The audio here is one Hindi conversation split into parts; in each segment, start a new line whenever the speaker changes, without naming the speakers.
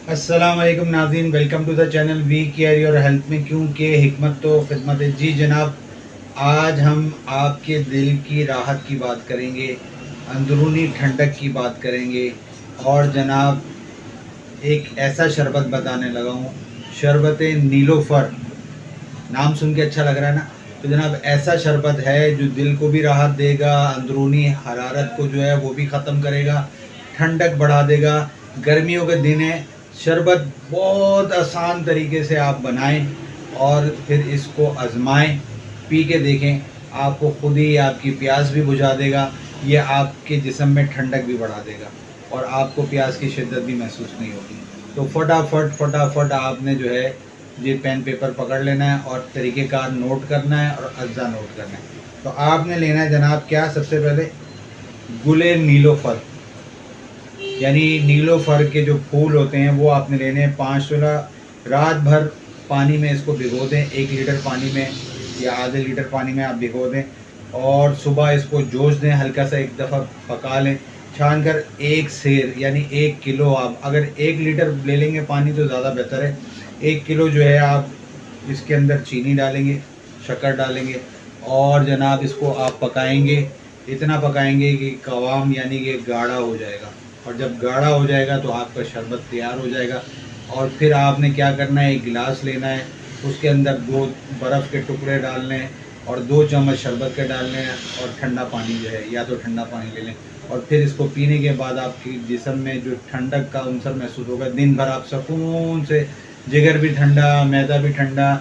अस्सलाम वालेकुम नाज़रीन, welcome to the channel we care your health में, क्योंकि हिकमत तो खिदमत है। जी जनाब, आज हम आपके दिल की राहत की बात करेंगे, अंदरूनी ठंडक की बात करेंगे। और जनाब, एक ऐसा शरबत बताने लगा हूँ, शरबत नीलोफर। नाम सुन के अच्छा लग रहा है ना? तो जनाब, ऐसा शरबत है जो दिल को भी राहत देगा, अंदरूनी हरारत को जो है वो भी ख़त्म करेगा, ठंडक बढ़ा देगा। गर्मियों के दिन है, शरबत बहुत आसान तरीके से आप बनाएं और फिर इसको आजमाएं, पी के देखें। आपको खुद ही आपकी प्यास भी बुझा देगा, ये आपके जिस्म में ठंडक भी बढ़ा देगा और आपको प्यास की शिद्दत भी महसूस नहीं होगी। तो फटाफट फटाफट आपने जो है ये पेन पेपर पकड़ लेना है और तरीक़ेकार नोट करना है और अज्जा नोट करना है। तो आपने लेना है जनाब क्या, सबसे पहले गुले नीलोफर, यानी नीलोफर के जो फूल होते हैं वो आपने लेने हैं 5 रात भर पानी में इसको भिगो दें, 1 लीटर पानी में या आधे लीटर पानी में आप भिगो दें और सुबह इसको जोश दें, हल्का सा एक दफ़ा पका लें छान कर। 1 सेर यानी 1 किलो, आप अगर 1 लीटर ले लेंगे पानी तो ज़्यादा बेहतर है। 1 किलो जो है आप इसके अंदर चीनी डालेंगे, शक्कर डालेंगे और जनाब इसको आप पकाएंगे, इतना पकाएंगे कि कवाम यानी कि गाढ़ा हो जाएगा। और जब गाढ़ा हो जाएगा तो आपका शरबत तैयार हो जाएगा। और फिर आपने क्या करना है, एक गिलास लेना है, उसके अंदर 2 बर्फ़ के टुकड़े डालने हैं और 2 चम्मच शरबत के डालने हैं और ठंडा पानी जो है, या तो ठंडा पानी ले लें। और फिर इसको पीने के बाद आपकी जिस्म में जो ठंडक का अंसर महसूस होगा, दिन भर आप सुकून से, जिगर भी ठंडा, मैदा भी ठंडा,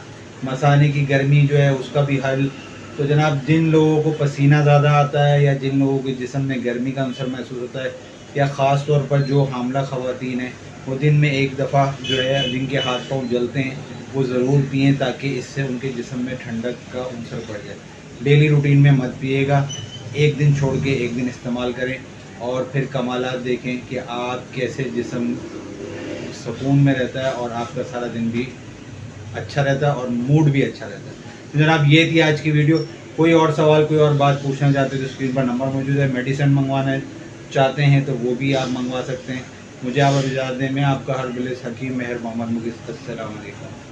मसाने की गर्मी जो है उसका भी हल। तो जनाब, जिन लोगों को पसीना ज़्यादा आता है या जिन लोगों के जिस्म में गर्मी का अंसर महसूस होता है, या ख़ास तौर पर जो हामला ख़वातीन हैं, वो दिन में एक दफ़ा जो है जिनके हाथ पाँव जलते हैं वो ज़रूर पिएँ, ताकि इससे उनके जिस्म में ठंडक का अंसर बढ़ जाए। डेली रूटीन में मत पिएगा, एक दिन छोड़ के एक दिन इस्तेमाल करें और फिर कमालात देखें कि आप कैसे जिस्म सुकून में रहता है और आपका सारा दिन भी अच्छा रहता है और मूड भी अच्छा रहता है। तो जनाब, ये थी आज की वीडियो। कोई और सवाल, कोई और बात पूछना चाहते हो तो स्क्रीन पर नंबर मौजूद है। मेडिसिन मंगवाना चाहते हैं तो वो भी आप मंगवा सकते हैं। मुझे आप इजाज़त दें, मैं आपका हरबिलिस हकीम मेहर मोहम्मद मुगिस। अस्सलाम वालेकुम।